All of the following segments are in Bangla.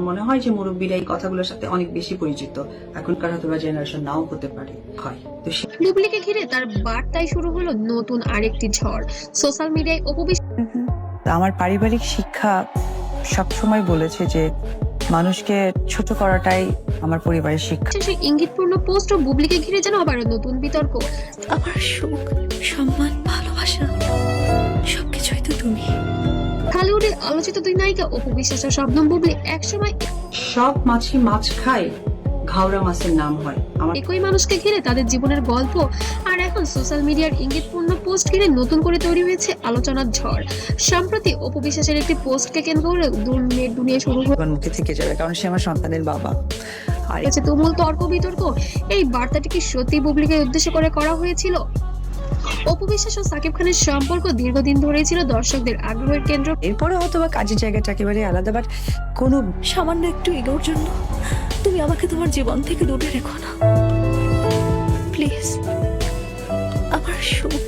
মনে হয় যে মুরব্বীরা এই কথাগুলোর সাথে অনেক বেশি পরিচিত, এখনকার হয়তো জেনারেশন নাও হতে পারে হয়। তো বুবলিকে ঘিরে তার বার্তায় শুরু হলো নতুন আরেকটি ঝড়। সোশ্যাল মিডিয়ায় আমার পারিবারিক শিক্ষা সবসময় বলেছে যে মানুষকে ছোট করাটাই আমার পরিবারের শিক্ষা। সেই ইঙ্গিতপূর্ণ পোস্ট ও বুবলিকে ঘিরে যেন আবারও নতুন বিতর্ক। আমার সুখ, সম্মান, ভালোবাসা সবকিছুই তো তুমি। ঢালিউডে আলোচিত দুই নায়িকা অপু বিশ্বাস ও শবনম বুবলি একসময় সব মাছি মাছ খায়, ঘাওড়া মাছের নাম হয়। আমার একই মানুষকে ঘিরে তাদের জীবনের গল্প, আর এখন সোশ্যাল মিডিয়ার ইঙ্গিতপূর্ণ পোস্ট ঘিরে নতুন করে তৈরি হয়েছে আলোচনার ঝড়। সম্প্রতি অপু বিশ্বাসের একটি পোস্টকে কেন্দ্র করে দুনিয়া শুরু মুখে থেকে যাবে, কারণ সে আমার সন্তানের বাবা। আর হয়েছে তুমুল তর্ক বিতর্ক। এই বার্তাটি কি সত্যি বুবলিকে উদ্দেশ্য করে করা হয়েছিল? অপু বিশ্বাস ও সাকিব খানের সম্পর্ক দীর্ঘদিন ধরেই ছিল দর্শকদের আগ্রহের কেন্দ্র। এরপরে হয়তো বা কাজের জায়গাটা একেবারে আলাদা, বাট কোনো সামান্য একটু ইগোর জন্য তুমি আমাকে তোমার জীবন থেকে দূরে রেখো না প্লিজ। আমার সুখ,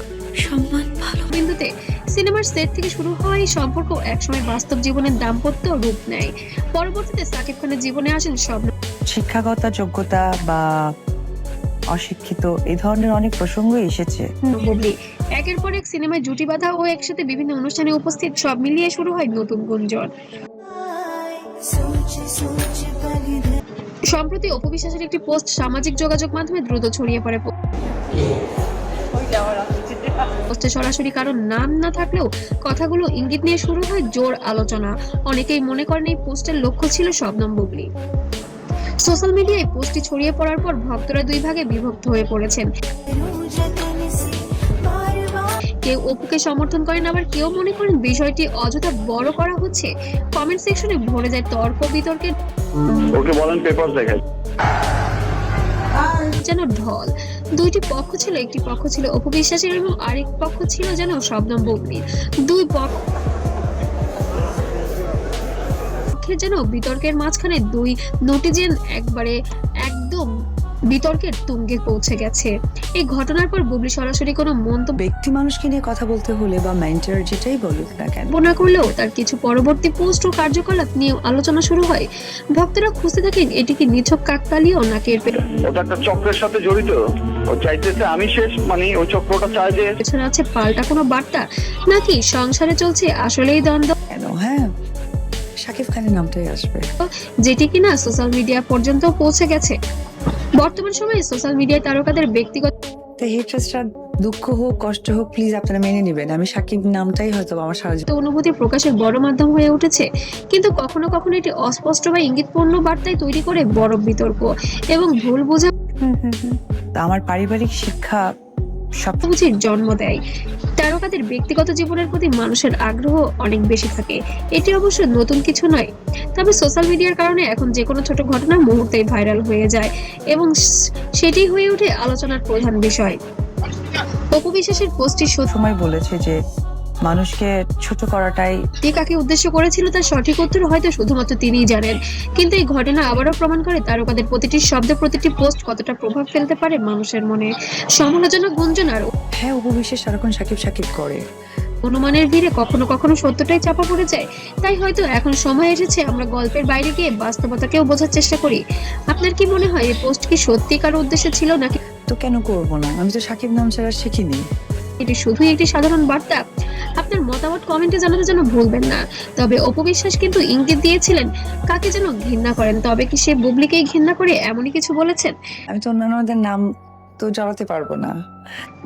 সম্মান, ভালো বিন্দুতে সিনেমার সেট থেকে শুরু হওয়া এই সম্পর্ক একসময় বাস্তব জীবনের দাম্পত্য রূপ নেয়। পরবর্তীতে সাকিব খানের জীবনে আসেন শবনম শিক্ষাগত যোগ্যতা বা অশিক্ষিত এই ধরনের অনেক প্রসঙ্গই এসেছে। বুবলি। একের পর এক সিনেমায় জুটি বাঁধা ও একসাথে বিভিন্ন অনুষ্ঠানে উপস্থিত, সব মিলিয়ে শুরু হয় নতুন গুঞ্জন। সম্প্রতি অপু বিশ্বাসের একটি পোস্ট সামাজিক যোগাযোগ মাধ্যমে দ্রুত ছড়িয়ে পড়ে। পোস্টে সরাসরি কারণ নাম না থাকলেও কথাগুলো ইঙ্গিত নিয়ে শুরু হয় জোর আলোচনা। অনেকেই মনে করেন এই পোস্টের লক্ষ্য ছিল শবনম বুবলি। সোশ্যাল মিডিয়ায় পোস্টটি ছড়িয়ে পড়ার পর ভক্তরা দুই ভাগে বিভক্ত হয়ে পড়েছেন। কেউ অপুকে সমর্থন করেন, আবার কেউ মনে করেন বিষয়টি অযথা বড় করা হচ্ছে। কমেন্ট সেকশনে ভরে যায় তর্ক বিতর্কের ওকে বলেন পেপারস দেখাই যেন ঢল। দুইটি পক্ষ ছিল, একটি পক্ষ ছিল অপু বিশ্বাসের এবং আরেক পক্ষ ছিল যেন শবনম বুবলির। দুই পক্ষের যেন বিতর্কের মাঝখানে দুই নেটিজেন একদম বিতর্কের তুঙ্গে পৌঁছে গেছে। এই ঘটনার পর বুবলি সরাসরি কোনো মন্তব্য ব্যক্তি মানুষকে নিয়ে কথা বলতে হলে বা মেন্টর যেটাই বলুক না কেন না করলেও তার কিছু পরবর্তী পোস্ট ও কার্যকলাপ নিয়ে আলোচনা শুরু হয়। ভক্তরা খুঁজতে থাকেন এটি কি নিছক কাকতালীয় নাকি এর ওটা একটা চক্রের সাথে জড়িত। ও চাইতেছে আমি শেষ, মানে ওই চক্রটা চায় যে পেছনে আছে পাল্টা কোনো বার্তা, নাকি সংসারে চলছে আসলেই দ্বন্দ্ব, কেন। হ্যাঁ, শাকিব খানের নামটাই আসবে, যেটি কিনা সোশ্যাল মিডিয়া পর্যন্ত পৌঁছে গেছে। বর্তমান সময়ে সোশ্যাল মিডিয়ায় তারকাদের ব্যক্তিগত হেটার্সরা দুঃখ হোক কষ্ট হোক প্লিজ আপনারা মেনে নেবেন, আমি শাকিব নামটাই হয়তো আমার সারা জীবন অনুভূতি প্রকাশের বড় মাধ্যম হয়ে উঠেছে, কিন্তু কখনো কখনো এটি অস্পষ্ট বা ইঙ্গিতপূর্ণ বার্তায় তৈরি করে বড় বিতর্ক এবং ভুল বোঝা আমার পারিবারিক শিক্ষা বুঝির জন্ম দেয়। তারকাদের ব্যক্তিগত জীবনের প্রতি মানুষের আগ্রহ অনেক বেশি থাকে, এটি অবশ্য নতুন কিছু নয়। তবে সোশ্যাল মিডিয়ার কারণে এখন যে কোনো ছোট ঘটনা মুহূর্তেই ভাইরাল হয়ে যায় এবং সেটি হয়ে ওঠে আলোচনার প্রধান বিষয়। অপু বিশ্বাসের পোস্টটি সময় বলেছে যে মানুষকে ছোট করাটাই কাকে উদ্দেশ্য করেছিল তার সঠিক উত্তর হয়তো শুধুমাত্র তিনিই জানেন, কিন্তু এই ঘটনা আবারও প্রমাণ করে তারকাদের প্রতিটি শব্দ প্রতিটি পোস্ট কতটা প্রভাব ফেলতে পারে মানুষের মনে। সমালোচনা, গুঞ্জন আর হ্যাঁ উপবিশ্বাস সারাক্ষণ সাকিব সাকিব করে, অনুমানের ভিড়ে কখনো কখনো সত্যটাই চাপা পড়ে যায়। তাই হয়তো এখন সময় এসেছে আমরা গল্পের বাইরে গিয়ে বাস্তবতাকেও বোঝার চেষ্টা করি। আপনার কি মনে হয় এই পোস্ট কি সত্যিকার উদ্দেশ্যে ছিল নাকি তো কেন করবো না, আমি তো সাকিব নাম ছাড়া শিখিনি। এটি শুধুই একটি সাধারণ বার্তা? আপনার মতামত কমেন্টে জানাতে যেন ভুলবেন না। তবে অপু বিশ্বাস কিন্তু ইঙ্গিত দিয়েছিলেন কাকে যেন ঘৃণা করেন, তবে কি সে বুবলিকেই ঘৃণা করে এমনই কিছু বলেছেন? আমি তো অন্যান্যদের নাম তো জড়াতে পারবো না।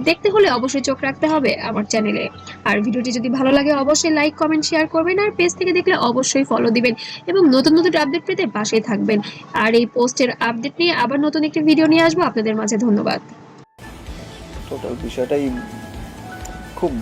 দেখতে হলে অবশ্যই চোখ রাখতে হবে আমার চ্যানেলে। আর ভিডিওটি যদি ভালো লাগে অবশ্যই লাইক কমেন্ট শেয়ার করবেন, আর পেজ থেকে দেখলে অবশ্যই ফলো দিবেন এবং নতুন নতুন আপডেট পেতে পাশেই থাকবেন। আর এই পোস্টের আপডেট নিয়ে আবার নতুন একটি ভিডিও নিয়ে আসবো আপনাদের মাঝে। ধন্যবাদ। টোটাল বিষয়টাই খুব